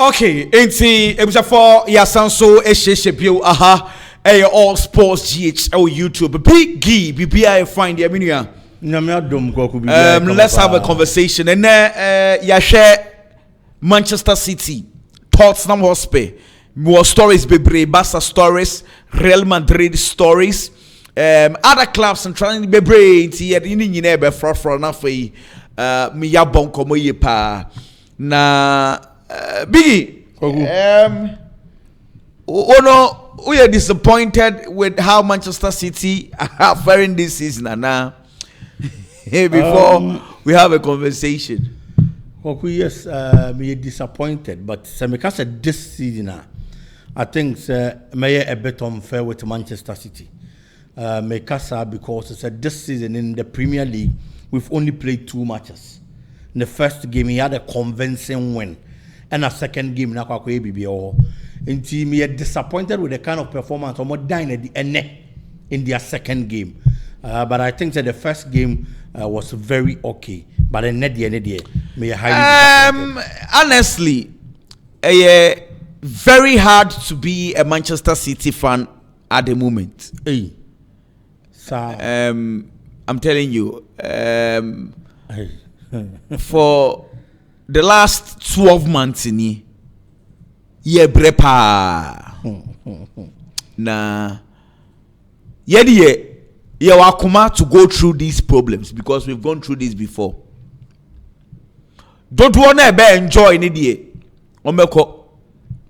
Okay, it was a for Yasanso Esheshepio, all sports GH or YouTube. Big G, BBI find the Aminia. Let's have a conversation. And Yashe Manchester City, Tottenham Hotspur, more stories, Barca stories, Real Madrid stories, other clubs and trying to be brave. You never for enough. Me yabon komo ye pa na Biggie. We are disappointed with how Manchester City are faring this season, and now before we have a conversation. Yes, we are disappointed, but because this season, I think may a bit unfair with Manchester City. Because it's this season in the Premier League, we've only played 2 matches. In the first game, he had a convincing win, and a second game, in team, we are disappointed with the kind of performance or more dying at the end in their second game. But I think that the first game was very okay. But the net me highly disappointed. Honestly, very hard to be a Manchester City fan at the moment. Hey. So, I'm telling you, for the last 12 months in here, ye brepa na ye wakuma to go through these problems because we've gone through this before. Don't wanna be enjoy any day. Omeko,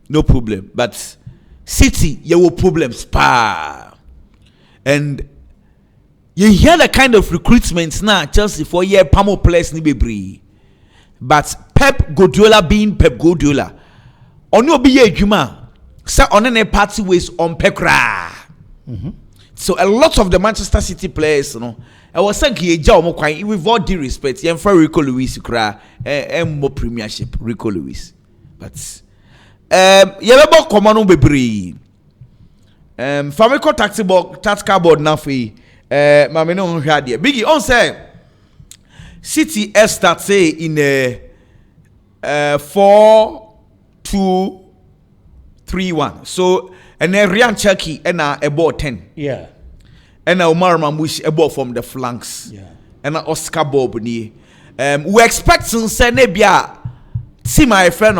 no problem. But City, ye will problems pa. And you hear the kind of recruitments now Chelsea for year Pamo players ni bebree. But Pep Guardiola being Pep Guardiola. Ono be ye adwuma. Say on any party ways on Pekra. So a lot of the Manchester City players, you know, I was saying with all due respect, yeah, for Rico Lewis and more Premiership, Rico Lewis. But yeah, about common bebree. Famiko tactical board now for Mammy no had here. Biggie on say City start say in a 4-2-3-1. So and then Ryan Cherky and a ball 10. Yeah. And Omar Mamouche a ball from the flanks. Yeah. And Oscar Bob ni. We expect some say nebia. See my friend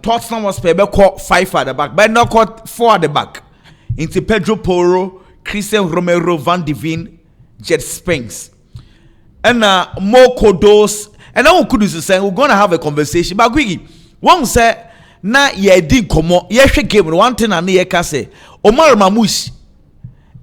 Tottenham was pay 5 at the back, but not caught 4 at the back. Into Pedro Porro, Christian Romero, Van de Ven, Jet Spence. And more Kudus. And now Kudus is saying we're gonna have a conversation. But Gwigi, one say na ye di komo ye hwe game one thing na ye ka say Omar Mamouche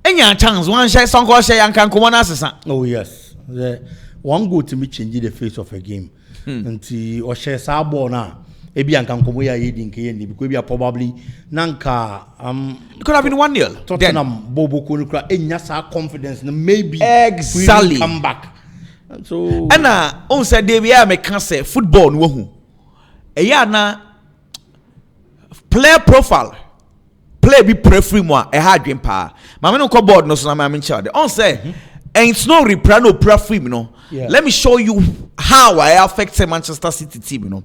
enya chance one share son go share yankan komo na asesa. Oh yes, the one goal to me change the face of a game. Nti o share sa ball na e bi yankan komo ya ye di nke ni because we are probably nanka it could have been 1-0 Tottenham bobo ko ni kra enya sa confidence na maybe exactly we come back. So and on said they be me can say football no hu e ya na player profile play be preferred more a hard game pa mama no board no so na me child on say and it's no repra no preferred no let me show you how I affect Manchester City team you know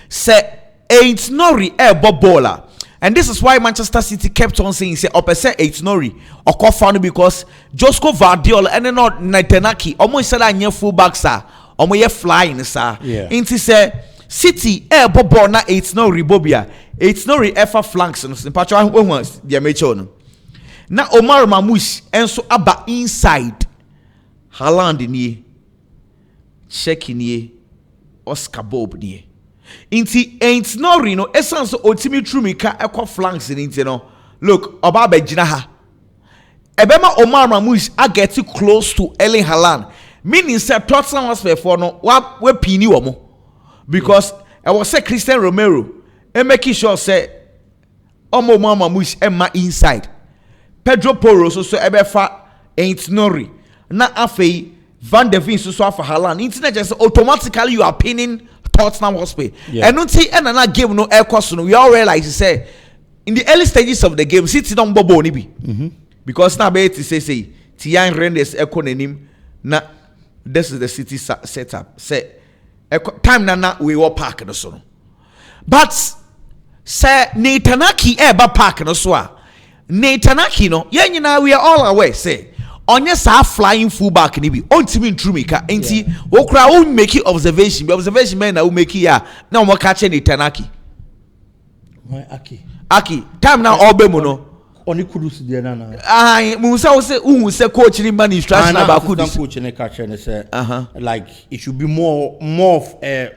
say it's no baller and this is why Manchester City kept on saying say opposite it's no or call found because Josko Vardiol and not Naitenaki almost said I full back sir or ye flying sir into say City ball na it's no ribobia it's no ever flanks no simpatwa once dia mecho no na Omar Mamouche enso aba inside Haaland ni check ni Oscar Bob ni inti ain't no no essence otimi trumika ekwa flanks ni inti no look oba be gina ha ebema Omar Mamouche a get close to Erling Haaland meaning say Tottenham was for no we pini wo mo because I was say Christian Romero and making sure say Omar Mamouche Emma inside Pedro Porro so ebefa ain't nori na afei Van de Ven so for Haaland internet just automatically you are pinning Tottenham Hotspur and don't see another game no air cost no we all realize say in the early stages of the game City don't bobo ni bi because now be to say Tian Rendes economy na this is the City setup say time na we were park no so but say Netanaki eba park no so a Netanaki no yenyina we are all aware say onye sa flying fullback ni bi ontimi ntrumika enti wo kura wo make observation men na wo make ya na wo catch Netanaki Aki time na obe mu no oni Kudus de na ai mu say coach ni man instruction about Kudus coach ni catch and say like it should be more of a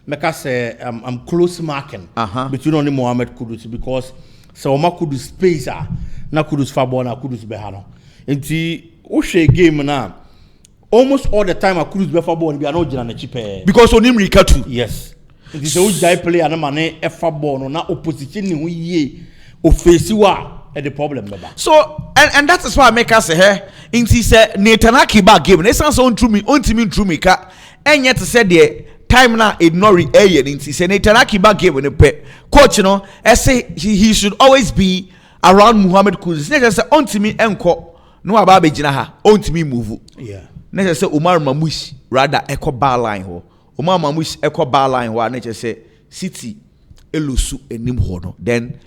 make us say I'm close marking between only Mohamed Kudus because so ma Kudus space na Kudus fa ball na Kudus be ha no enti o share game na almost all the time a Kudus be fa ball bi na o gina na chipe because onim rika too yes enti so o jai player na ma ne e fa ball no na opposition ni ho yie o face wa the problem baba so and that is why I make us say here enti say Netanaki back game na sense on true me ontimi true me ka enye to say the time na ignore enti say Netanaki back game no pe coach no say he should always be around Mohamed Kudus na say ontimi enko no aba be gina ha ontimi move yeah na say Omar Mamush rather echo bar line ho Omar Mamush echo bar line ho na say City elusu enim ho no then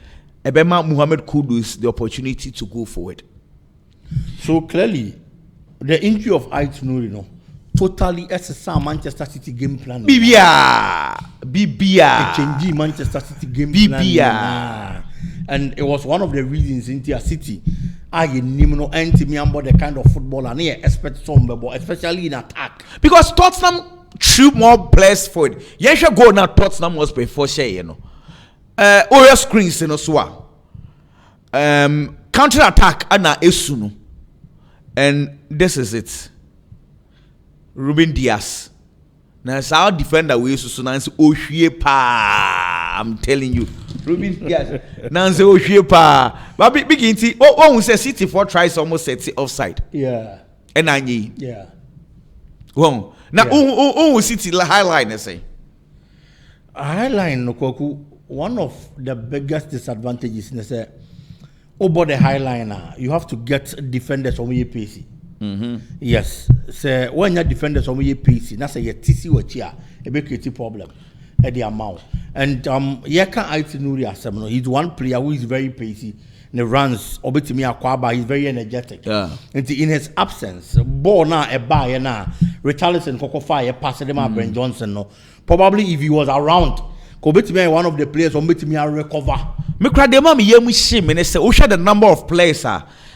Ebema Mohamed Kudus the opportunity to go forward. So clearly, the injury of Ait Nouri, no, totally SSR Manchester City game plan. Bibia. Change Manchester City game plan. And it was one of the reasons into a City. I no anti-me about the kind of football and here expect some, especially in attack. Because Tottenham threw more players forward. You should go now. Tottenham was before share, you know. Oil screens in Oswa. Counter attack ana esunu. And this is it. Ruben Diaz. Now it's our defender we used to say Ohwie pa. I'm telling you. Ruben Diaz. Now say Ohwie pa. But begin to what we say City 4 tries almost set offside. Yeah. And anyi. Yeah. Well, now City highline say. Highline no kwaku. One of the biggest disadvantages is that over the highliner, you have to get defenders on your PC. Yes. So when you defenders on your PC, that's a TC or chia, a big creative problem at the amount. And Yeka Aitinuri Asemno, he's one player who is very pacey. The runs Obitimi Akwaba, he's very energetic. Yeah. And in his absence, ball now a buy na Richarlison Kokofai, passing him Brent Johnson. No, probably if he was around. Kobetimi one of the players Obitimi recover. Me cry the mama yemu shame and say oh the number of players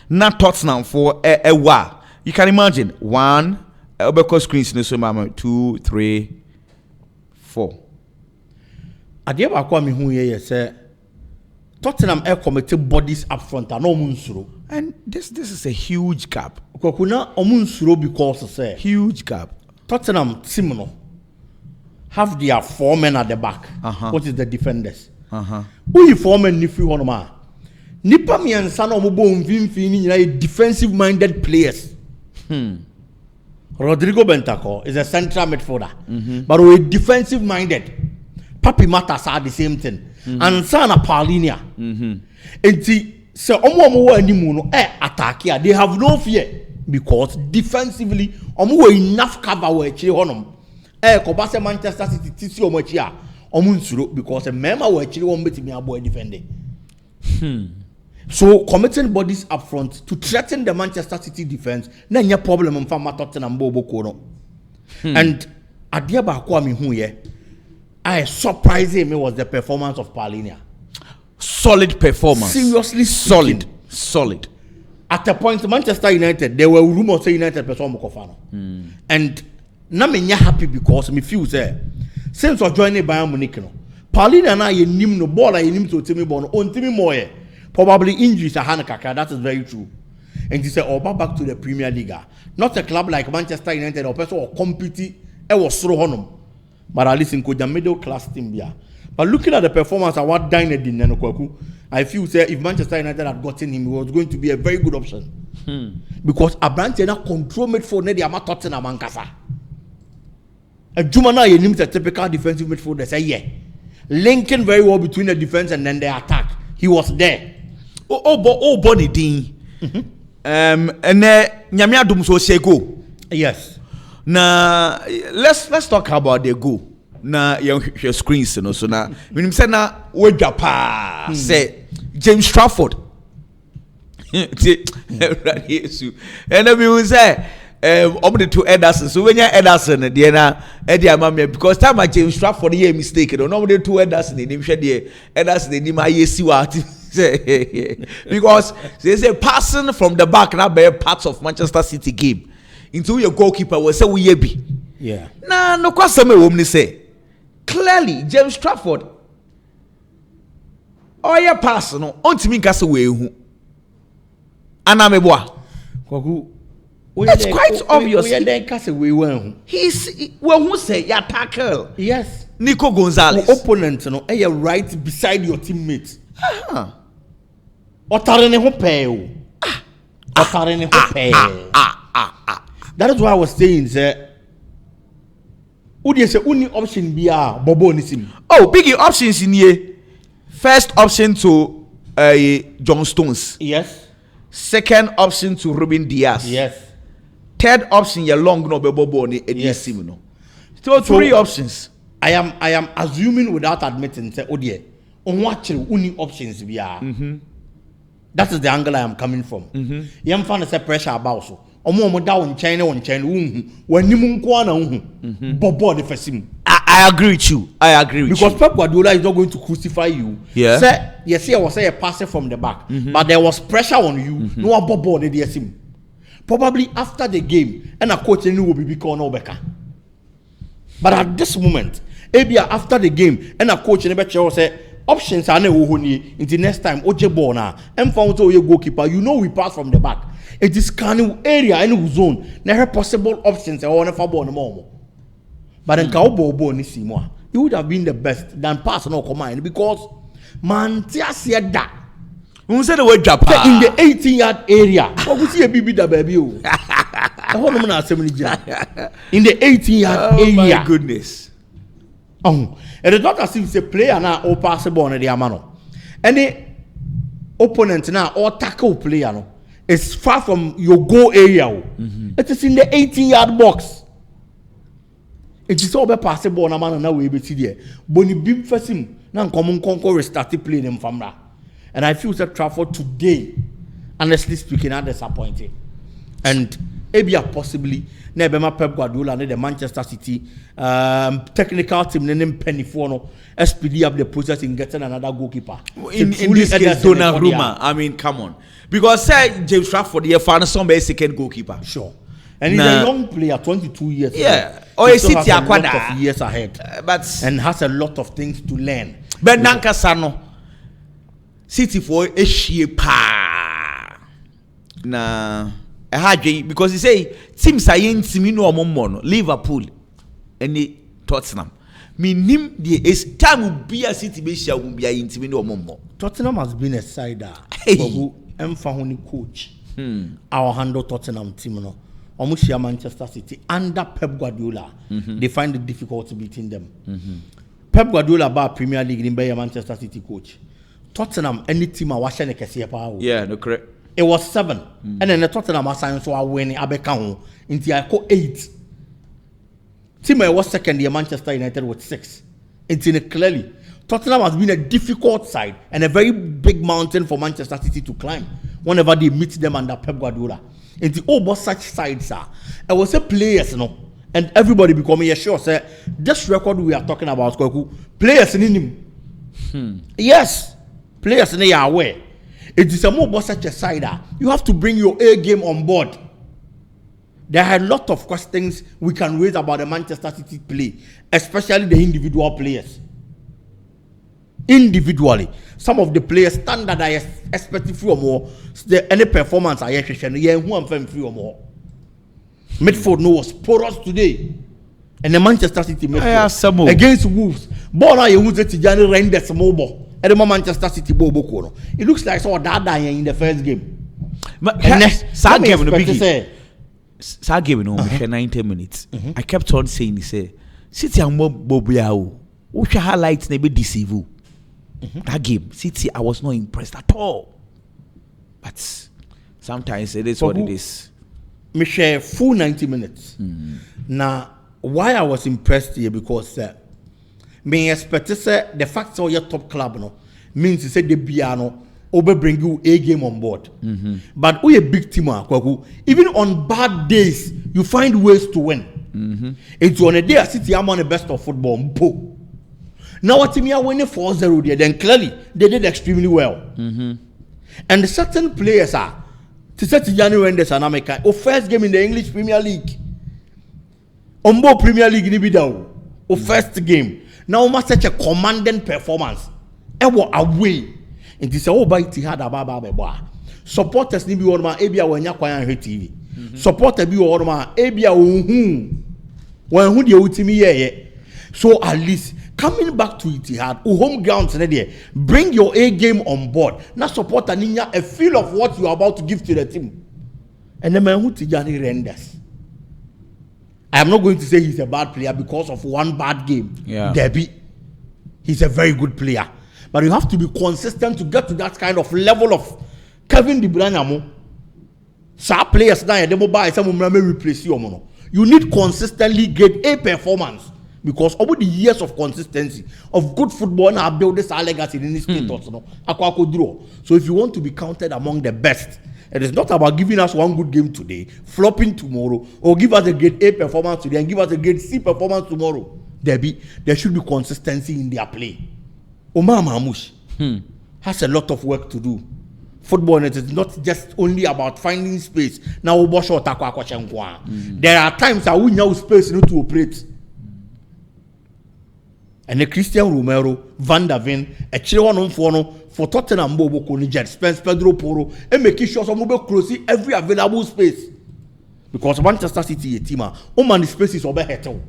not Tottenham for a while. You can imagine 1 Obeko screens in so mama 2 3 4. Adia ba kwa mi hu ye say Tottenham committed bodies up front and no munsuro. And this is a huge gap. Kokuna omunsuro because say huge gap. Tottenham team no have their 4 men at the back. What is the defenders? Who you 4 men ni free one ma? Nipa mi ansa na omo bo mfimfini ni nyina defensive minded players. Rodrygo Bentancur is a central midfielder. But we defensive minded. Papi matters are the same thing. And Sana Paulinia. Enti se omo wa animu no attack here. They have no fear because defensively omo enough cover we chire honom. Kobase Manchester City tisi omo chia omo nsuro because member we chire won betimi abo defending. So committing bodies up front to threaten the Manchester City defense na nya problem mfa Tottenham bo boko no. And adia ba kwa mi hu ye surprising me was the performance of Paulinia. Solid performance. Seriously solid. At a point, Manchester United, there were rumors saying United perform Mokofano. And na me nya happy because me feel say since I joined Bayern Munich no, Paulinia na ye nim no ball ye nim to timi ball no on timi more. Probably injuries are Hanakaka, that is very true. And he said, oh, back to the Premier League. Not a club like Manchester United or person or compete was through honum. But at least in the middle class team there. But looking at the performance of what dined in Nenokwaku, I feel say if Manchester United had gotten him, it was going to be a very good option. Because a branch na control midfield ne the ama Tottenham Mankasa. A Jumana ye named a typical defensive midfielder say yeah. Linking very well between the defense and then the attack. He was there. Oh, Bonnie Dean. And Nyamia Dum so say go. Yes. Now let's talk about the goal. na your screens no so na minim say na wadwa pa say James Trafford Jesus and we will say the two Ederson so when you Ederson the na amame because time James Trafford here mistake no the two Ederson they share the Ederson they ma yesi wa because they say passing from the back na be parts of Manchester City game into your goalkeeper will say we be yeah na no kwasem e wom ni say clearly James Trafford oya pass no ontimi nka se we hu anameboa kwaku it's quite obvious he's who say ya tackle yes Nico Gonzalez opponent no you're right beside your teammate otare ne ho pe o otare ne ho pe that is why I was saying say Udi say only option be a bobo nisim. Oh, big options in here. First option to John Stones. Yes. Second option to Ruben Diaz. Yes. Third option your long no bobo ni yes. No. So three options. I am assuming without admitting say Odi on what only options be a. That is the angle I am coming from. Yam fan say pressure about so. Omo down China on China when you bobo the first him. I agree with you. Because Pep Guardiola is not going to crucify you. Yeah. Say yes, I was say a passer from the back, but there was pressure on you. No bobo the DSM. Probably after the game, and a coach will be become Obeka. But at this moment, maybe after the game, and a coach will say options are no until next time. Oje Bona, and found your goalkeeper. You know we pass from the back. It is scanning area and zone. Never possible options. I want to for more. But in Kaobo Nisimo, you would have been the best than pass no command because man, said that. Who said the word Japan in the 18-yard area? What would see a baby that baby? In the 18-yard area. Oh my goodness. And the doctor seems a player now or passable on the amano. Any opponent now or tackle player no. It's far from your goal area. It is in the 18-yard box. It is all passable on a man now we be there. Boni bim first him now common conquer started playing them from that. And I feel that Trafford today, honestly speaking, are disappointed. And maybe possibly never Pep Guardiola and the Manchester City technical team named Penny Forno SPD up the process in getting another goalkeeper. In this case, Donnarumma. I mean, come on. Because say James Trafford here found somebody second goalkeeper. Sure. And he's a young player, 22 years. Yeah. Or a City a lot of years ahead. But and has a lot of things to learn. But Nanka Sano City for a sheep na because he say teams are in Timino Momono, Liverpool and Tottenham. Minim the is time will be a City Bishia will be in Timino Momo. Tottenham has been a sider. Emfahoni coach. Our handle Tottenham team no. Almost Manchester City under Pep Guardiola. They find it difficult to beating them. Pep Guardiola ba Premier League in Manchester City coach. Tottenham any team are watching a yeah, no correct. It was 7. And then the Tottenham assigned so I win Abeka into I call 8. Team I was second year Manchester United with 6. It's clearly Tottenham has been a difficult side and a very big mountain for Manchester City to climb whenever they meet them under Pep Guardiola. And the over such sides are I was a players, you know, and everybody becoming sure say this record we are talking about players in him. Yes, players in are aware. It is a more such a side. You have to bring your A game on board. There are a lot of questions we can raise about the Manchester City play, especially the individual players. Individually, some of the players standard I expect free or more. Any performance I expect, yeah, who am free or more. Midfield no was porous today, and the Manchester City midfield against Wolves. Ball I use it to Tijani Reinders mobile. And the Manchester City bobo. It looks like so that in the first game. But Sa game no 90 minutes. I kept on saying say City and Bobiao. Which highlights never deceive you. That game, City, I was not impressed at all. But sometimes it is what it is. Me share full 90 minutes. Now, why I was impressed here because me expect say the fact that you're top club no means say the piano over bring you a game on board. But we a big team even on bad days you find ways to win. It's on a day City I'm on the best of football. Now what team are winning 4-0 there, then clearly they did extremely well. And certain players are to set January and the America first game in the English Premier League. Ombo Premier League ni be down. First game. Now must such a commanding performance. Ewo away. It is all by Tihad Ababa. Supporters ni be on my Abia when Yakwa TV. Supporters be on my Abia when who the ultimate ye. So at least coming back to Etihad, home ground today, bring your A game on board. Now support a feel of what you are about to give to the team. And the man who Tijani renders. I am not going to say he's a bad player because of one bad game. Yeah. Debbie, he's a very good player. But you have to be consistent to get to that kind of level of Kevin De Bruyne. Some players now, they buy some replace you. You need consistently get a performance because over the years of consistency of good football now build this legacy in this state also. So if you want to be counted among the best, it is not about giving us one good game today, flopping tomorrow, or give us a grade A performance today and give us a grade C performance tomorrow. There should be consistency in their play. Omar Mahmoush has a lot of work to do. Football it is not just only about finding space. Now there are times that we know space to operate. And the Christian Romero, Van der Ven, a Chiron for Tottenham Bobo Konijet, Spence Pedro Poro, and making sure some mobile closing every available space. Because Manchester City team man the space is over hetel.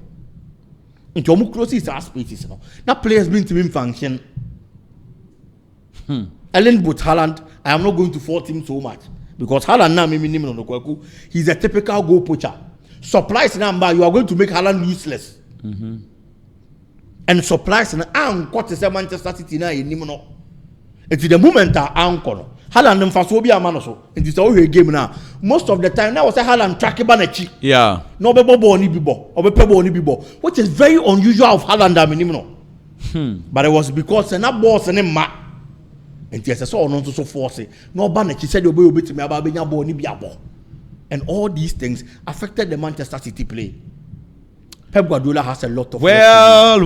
Into omu closes our spaces now. Now players bring to him function. Ellen but Haaland, I am not going to fault him so much. Because Haaland now he's a typical goal poacher. Surprise number, you are going to make Haaland useless. And surprise and what is Manchester City now in Nimino. It's the moment that Anko. Haaland and Fasobia Manoso. It is all a game now. Most of the time now was a Haaland track Banachi. Yeah. No Bebo ni Bibo or Pebo ni Bibo, which is very unusual of Haaland and Nimino. But it was because and that boss and ma. And yes, I saw no so force. No Banachi said you'll be to me about being a boy ni biabo. And all these things affected the Manchester City play. Pep Guardiola has a lot of well.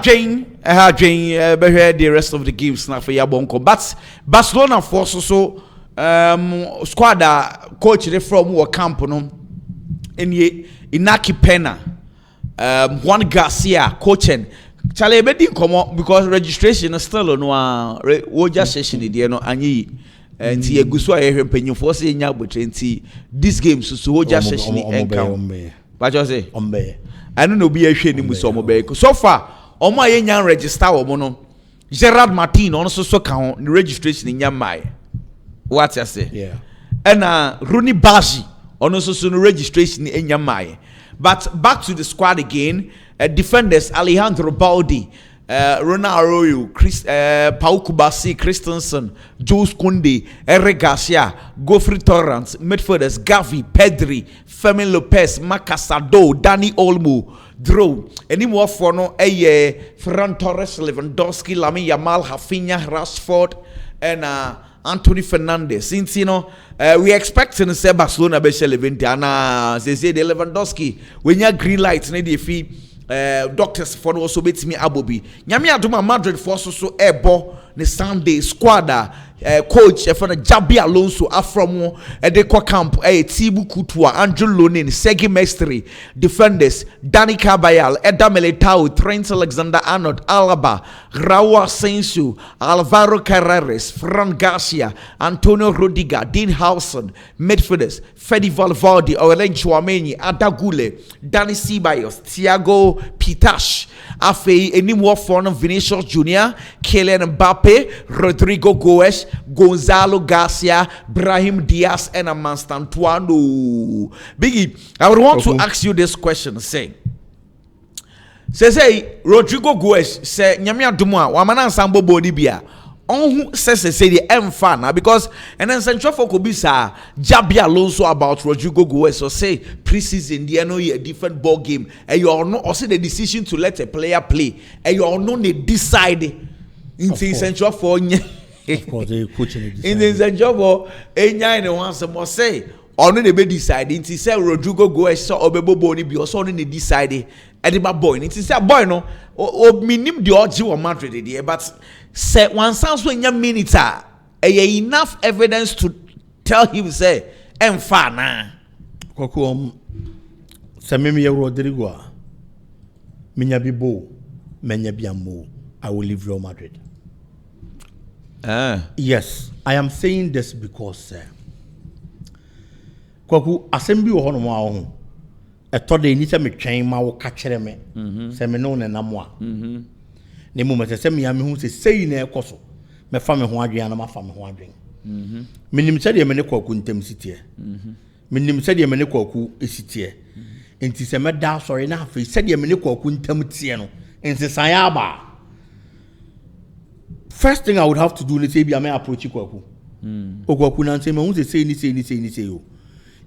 Jane, the rest of the games now for Yabonko. But Barcelona force so squad coach from our camp no in Inaki Pena, Juan Garcia coaching. Charlie didn't come up because registration is still on Woja session in Anyi. And he guswa penny force in Yabuchi. This game so Woja session in But you say, I don't know be a shame with some mobile. So far, on my young register or mono Gerard Martin also so count the registration in Yamai. What I say? Yeah. And Rooney Bashi also so registration in Yamai. But back to the squad again, defenders Alejandro Baldi, Ronaldo, Pau Kubasi, Christensen, Jules Koundé, Eric Garcia, Godfrey Torrance, midfielders Gavi, Pedri, Fermin Lopez, Macasado, Dani Olmo, Drew, any more for no Ferran Torres, Lewandowski, Lamine Yamal, Rafinha, Rashford, and Anthony Fernandez. Since we expecting to say Barcelona be Levante, and they say the Lewandowski when you green light, the fee. Doctors for also beats me abobi nyame adoma Madrid for so ebo ne Sunday squad coach for the Jabi Alonso afromo de kwa camp Tibu Kutua, Andrew Lonin, Sergi Mestre, defenders Dani Carvajal, Eda Militao, Trent Alexander-Arnold, Alaba, Raul Asensio, Alvaro Carreras, Fran Garcia, Antonio Rodrygo, Dean Howson, midfielders Fede Valverde, Aurelien Tchouameni, Ada Gule, Dani Ceballos, Thiago Pitash, Afe Enimwa Forno, Vinicius Junior, Kylian Mbappe, Rodrygo Goes, Gonzalo Garcia, Brahim Diaz, and Amanstantuano. Biggie, I would want to ask you this question. Say, Rodrygo Goes, say, Nyamia Dumwa, Wamana Sambo Bodibia, on who says the M fan now because and then Central for Kobisa Jabi Alonso about Rodrygo goes or say preseason the no a different ball game and you are not or say the decision to let a player play and you are not decide in Central for of course they coaching in the Central for any one some say or no be deciding to say Rodrygo goes so obebo boni be also no decide ediba boy it is a boy no o minim the oji Madrid there but say one sounds when you minute enough evidence to tell him say emfa na koku se me Rodrygo a menya bibo menya biamo I will leave Real Madrid. Yes, I am saying this because koku assembly wo hono ma wo etode ni se me twen ma wo ka kire me se me no na mo a ne mo mete se me ya me hu se sei na ekoso me fa me ho adwen na ma fa me ho adwen minim se de me ne koku ntem sitie minim se de me ne koku esitie enti se me da sorry na afi se de me ne koku ntem tie no enti san ya ba first thing I would have to do is say be am approach koku koku na say me hu se sei ni o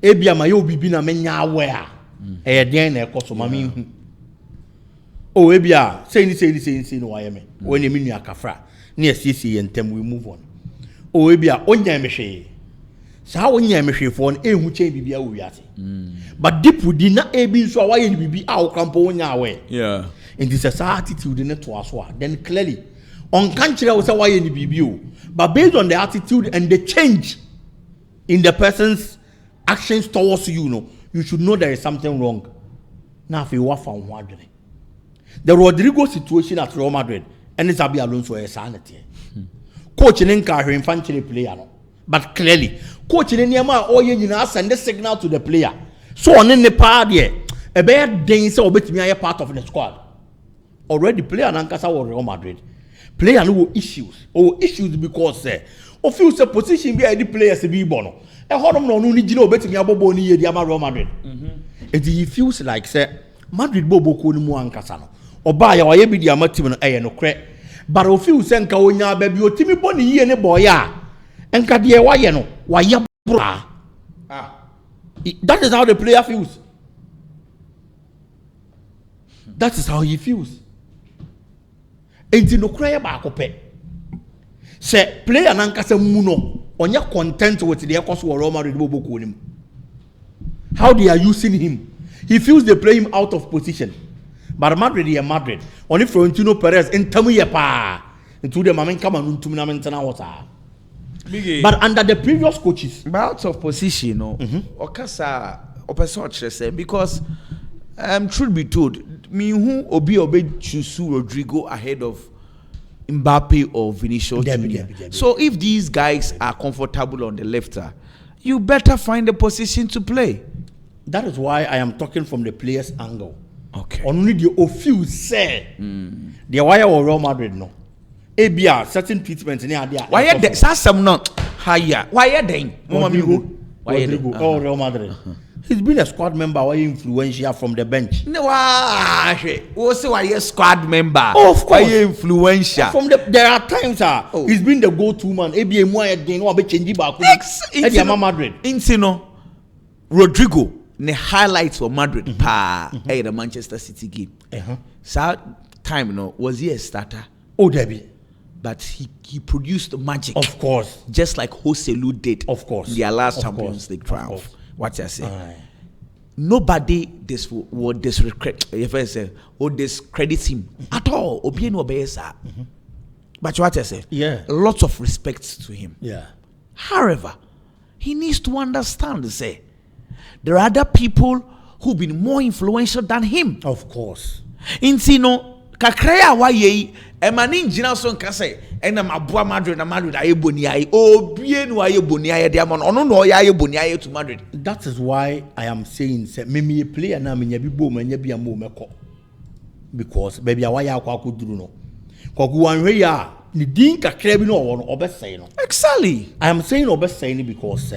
ebia ma yo bibi na menya awe a den na ekoso ma me hu o ebia say ni no waye me when me nua kafra na yesisi yentem we move on o ebia onya me hwe sa onya me hwe fo no ehu chen bibia wo wiase but deep within na ebi nso a waye ni bibi a wo kampo onya awe yeah and this is attitude ne to aso a then clearly on kan kire wo say waye ni bibi o but based on the attitude and the change in the person's actions towards you, you should know there is something wrong. Now, if you are found wondering, the Rodrygo situation at Real Madrid and it's Xabi Alonso is sanity. Coaching in car infantry player, but clearly, coaching in Yama or you send the signal to the player. So on in the party, a bad day so bet me a part of the squad. Already player and Ankasa or Real Madrid. Player no issues because of you say position be the players be bono. E hodom no ni gina obetimi abobo ni ye di ama Real Madrid. He feels like say Madrid bobo ko ni mu ankasa no. Oba ya waye bi di ama team no no kre. But o feel say nka onya ba bi otimi bo ni ye ne boy a. Enka de waye no waye bra. That is how the player feels. That is how he feels. Enti no kre ba akopɛ. Say player nankasa mu no onya content with the cost of Real Madrid bobo ko nim. How they are using him. He feels they play him out of position. But Madrid is Madrid. Only Florentino Perez in Tamuye pa. Into the mamen come and tumina mentana water. But under the previous coaches, out of position, Okasa Opesoche say because truth be told, me who obi choose Rodrygo ahead of Mbappe or Vinicius Junior. So if these guys are comfortable on the left, you better find a position to play. That is why I am talking from the player's angle. Okay. Only the few say the wire or Real Madrid no. ABR certain treatment in there. Why are they? Some not higher. Why are they? Rodrygo or Real Madrid. He's been a squad member or influential from the bench. No, also why a squad member? Oh, of course, influential. From there are times he's been the go-to man. ABA more again or be changing back. Madrid. Insino Rodrygo the highlights for Madrid the Manchester City game. So time was he a starter? Oh, Debbie. But he produced magic. Of course. Just like Joselu did. Of course. Their last Champions League triumph. What I say? Nobody would discredit him at all. But what I say? Yeah. Lots of respect to him. Yeah. However, he needs to understand, say, there are other people who've been more influential than him. Of course. Intino kakrea waye emani njina so nka say ena maboa Madrid na Madrid aye boni aye obie no aye boni aye de amon ono no aye boni aye to Madrid. That is why I am saying say me a player na me nya bi bo ma nya bi am meko because baby awaya akwa akuduru no kogu wanhwe ya ni din kakra bi no wo no obesai no. Exactly. I am saying obesai ni because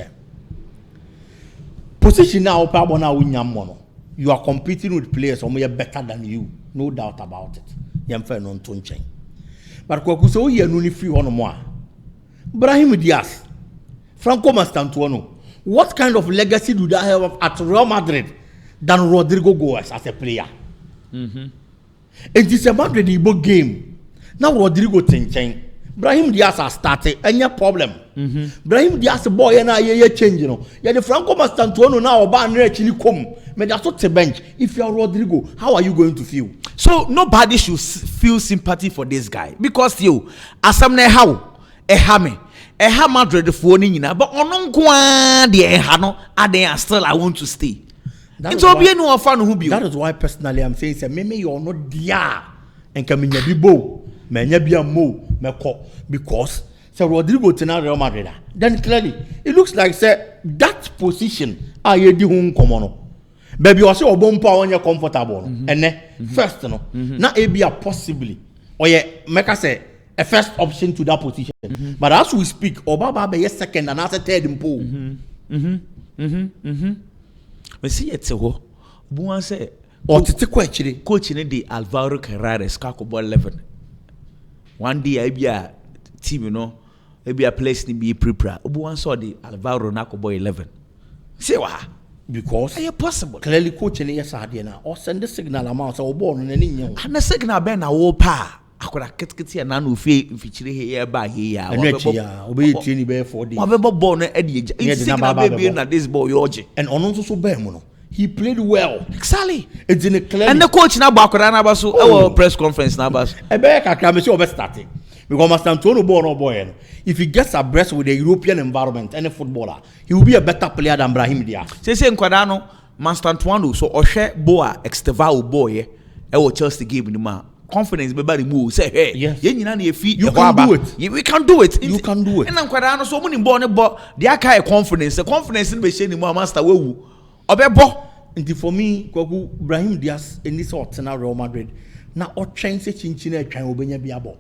position now pa bona wunyam mo no. You are competing with players who are better than you. No doubt about it. But kwaku so ye no ni free one more. Brahim Diaz, Franco Mastantuono. What kind of legacy do they have at Real Madrid than Rodrygo goes as a player? It is a Madrid game. Now Rodrygo Tinchen. Brahim Diaz has started, any problem. Brahim Diaz boy and I change, you know. Yeah, the Franco Mastantuono now about actually come. But that's not a bench. If you are Rodrygo, how are you going to feel? So nobody should feel sympathy for this guy because you, as I'm how a hammer. Madrid for but on the still I want to stay. That is why personally I'm saying say maybe you're not there and come in your bibo, many be a mo because say Rodrygo to Real Madrid. Then clearly it looks like say that position are you doing common. Baby also a bomb power when you're comfortable. And then first not a be a possibly or yeah make us say a first option to that position. But as we speak, Obaba be second and as a third in pool. We see it's a wo. Buan say or to question coach in the Alvaro Carreras Kakobo 11. One day I be a team, you know, maybe a place to be prepared. Buan saw the Alvaro Nakobo 11. Say what? Because are possible? Clearly coaching yes now or send the signal amount or born on any and the signal ben a wo pa. Akoda ketketi na no fe mfichire here ba here ya obe tini be 4 days obebo ball no edie signal baby na this boy yoje and ono nso so be mu no he played well exactly it's in a clear and the coach na gba akoda na ba so e press conference na ba so e be kakra me say obe starting because Master Antonio ball no boy if he gets abreast with the European environment any footballer he will be a better player than Brahim Diaz say nkwada no Master Antonio so ohwe boa exteva boy e wo Chelsea game ni ma confidence be bad move say hey yes. You can do it. We can do it. You can do it. And kwada no so muni ball ne ball dia kai confidence no be shey ni mo master wewu obebo and for me Kwaku Brahim Diaz in this sort na Real Madrid na o train say chinchin e twan obenya bia ball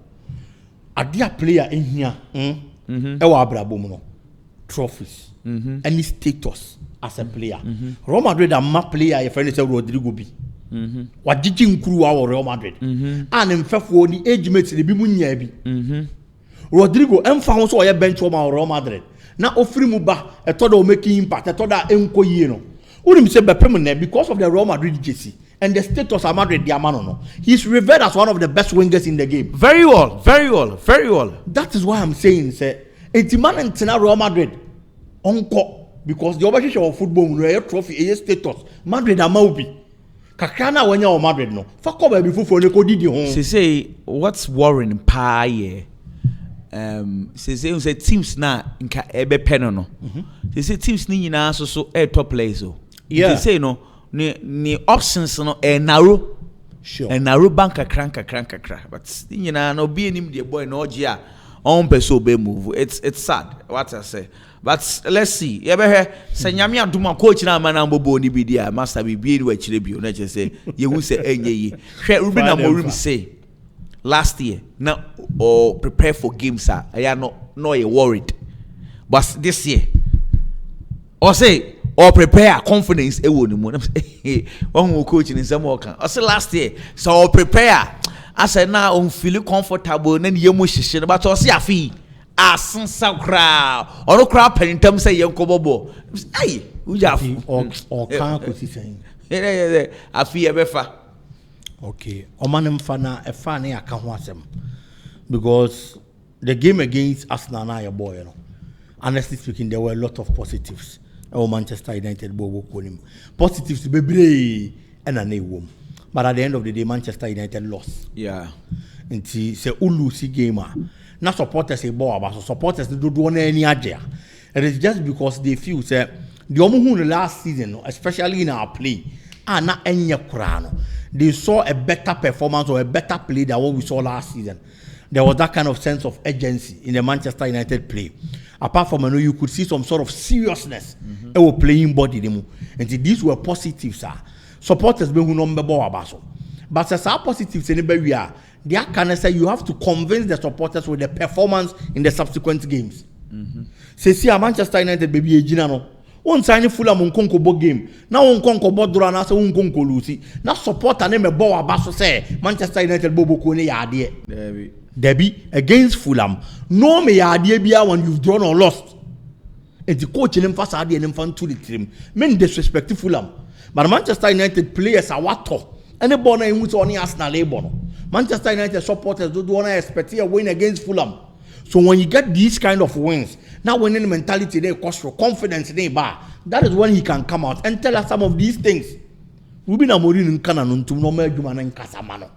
adia player in here e wa abrabo mu no trophies any status as a player Real Madrid a ma player your friend say Rodrygo bi wajiji nkuru wa Real Madrid and mfefo ni age mates ni bi munya bi Rodrygo emfa ho so ye bench wa Real Madrid na ofiri mu ba eto da o make impact eto da enko yie no unim say bepem na because of the Real Madrid jersey and the status of Madrid the amano no he's revered as one of the best wingers in the game very well that is why I'm saying say entiman entina Real Madrid onko because the overshare of football no trophy a status Madrid amaubi kakana wanya o Madrid no fako ba bi fofo ne ko didi ho say what's worrying pa ye say teams na nka ebe pen no say teams ni nyina so top players so say no ni options no narrow sure and narrow bank kranka but ni nyina no be enim the boy no oje a on person be move it's sad what I say. But let's see. You ever hear say nyame aduma coach na mana mbobo ni bi dia master bi bi ni wa chire bi na che say ye hu say enye yi. Hwe Ruben Amorim say last year na or prepare for games are no you worried. But this year or say or prepare confidence e wo ni mo. One coach in some work. Or say last year so prepare I said now on feel comfortable na ye mo hihye but or say afi asensa kra oro kra penitam say yenkobobo ai ujafu or kan ko sisan afi e befa okay omanem fa na e fa na aka ho asem because the game against Arsenal na your boy no honestly speaking there were a lot of positives Manchester United bobo konim positives bebre and na ewom but at the end of the day Manchester United lost nti say ulusi gamer na supporters say ball about supporters do na any agea it is just because they feel say the omo last season especially in our play na enye kura no they saw a better performance or a better play than what we saw last season. There was that kind of sense of urgency in the Manchester United play. Apart from you could see some sort of seriousness in our playing body and these were positives supporters be who number about but as our positives anybody we are they can say you have to convince the supporters with the performance in the subsequent games. Say see a Manchester United baby ejina no. One sign Fulham unkonko bo game. Now unkonko bo dura na say unkonko lusi. Na supporter na me bo abaso say Manchester United bobo ko ne ya ade. Debbie against Fulham. No me idea be when you've drawn or lost. And the coach in him fast idea and fan to the team. Men disrespect Fulham. But Manchester United players are what to. Any born in which only Arsenal labor. Manchester United supporters don't want to expect a win against Fulham. So when you get these kind of wins, now winning the mentality they cost for confidence they bar. That is when he can come out and tell us some of these things. Ruben Amorim in Canaan to no more human and Casamano.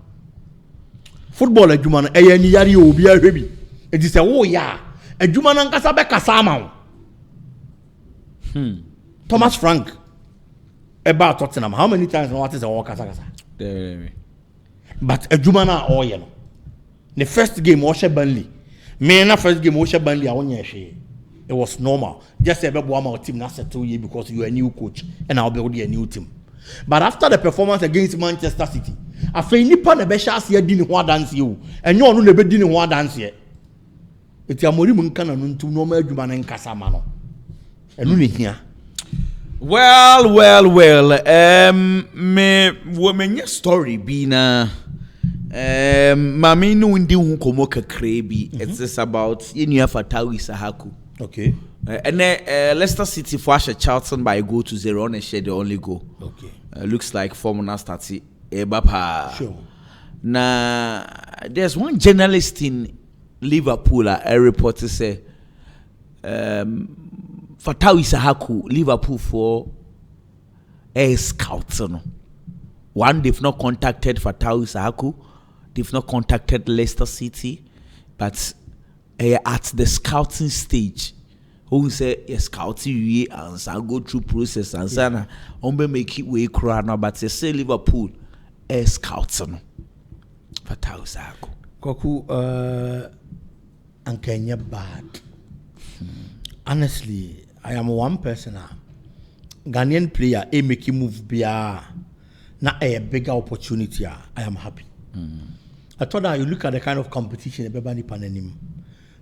Football a human a yari obi a baby. It is a oh yeah. A human and Casabe Casama. Thomas Frank about Tottenham. How many times what is a walk Casasa? But a Jumana or yellow. The first game was Burnley. Me na first game was Burnley. I won it was normal. Just a more team that's 2 years because you are a new coach and I'll build a new team. But after the performance against Manchester City, I feel nipa na be chance here didn't want dance you and you no be didn't want dance here. It's a Amorim nka na no ntum no ma adwuma na nkasa ma no. Enu ne hia. Well, me women story be na mami no ndi hu komo kakra bi. It's about Yenia Fatawi Sahaku. Okay. And Leicester City for Charlton by a goal to 0 and share the only goal. Okay. Looks like formula starts Bapa. Sure. Now there's one journalist in Liverpool a reporter say Fatawi Sahaku Liverpool for a scout. One, they've not contacted Fatawi Sahaku, they've not contacted Leicester City, but at the scouting stage, who say a scouting we and go through process and sana make it way crown, but they say Liverpool a scouting Fatawi Sahaku. Koku and Kenya bad. Honestly, I am one person. Ghanaian player, a make him move bia na a bigger opportunity. I am happy. I thought that you look at the kind of competition everybody panenim.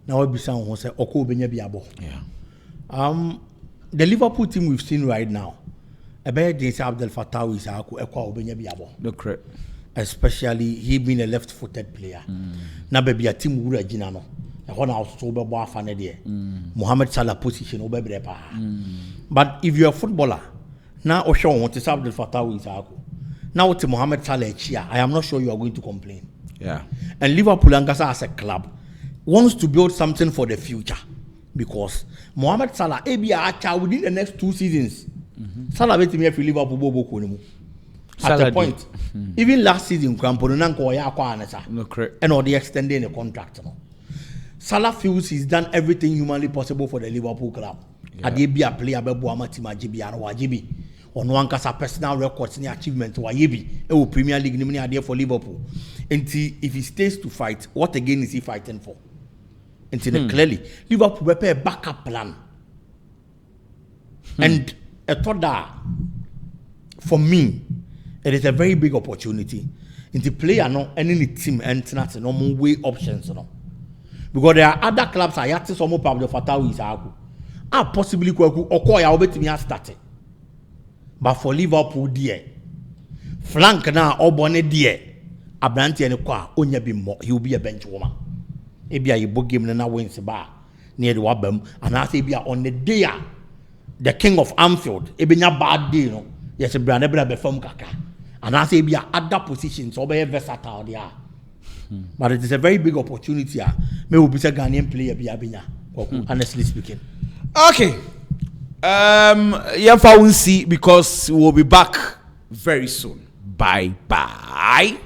Now we be saying say Oko Benya biabo. Yeah. The Liverpool team we've seen right now, about this Abdel Fattah is Eko Benya biabo. Correct. Especially he being a left-footed player. Na baby a team wura gina no. When I was so bad, Mohamed Salah position over there. But if you're a footballer, now Osho want to serve the Fatah with now to Mohamed Salah here, I am not sure you are going to complain. Yeah. And Liverpool Angasa as a club wants to build something for the future because Mohamed Salah within the next 2 seasons. Salah bet me for Liverpool bobo at the point. Even last season, No correct. and or they extending the contract. Salah feels he's done everything humanly possible for the Liverpool club. Ade be a player be boama team ajibi and wajibi. On one case personal records ni achievement wajibi. E Premier League ni ade for Liverpool. Until if he stays to fight, what again is he fighting for? Until clearly Liverpool be a backup plan. And I thought that for me, it is a very big opportunity. Into player no any team and not no more way options no. Because there are other clubs I have to some of the Fatawi Sahaku. Possibly Okoya obetimi started. But for Liverpool dear, flank na obone dear, Abranti and Kwa onya be more, he'll be a bench woman. Ebia you book game na wins bar near the Wabem, and I say be on the day the king of Anfield, Ebinya bad day, no. Yes, a brand be from Kaka. And I say be other positions, so be versatile there. But it is a very big opportunity. Me will be a Ghanaian player be abinya. Honestly speaking. Okay. Yeah, see because we will be back very soon. Bye bye.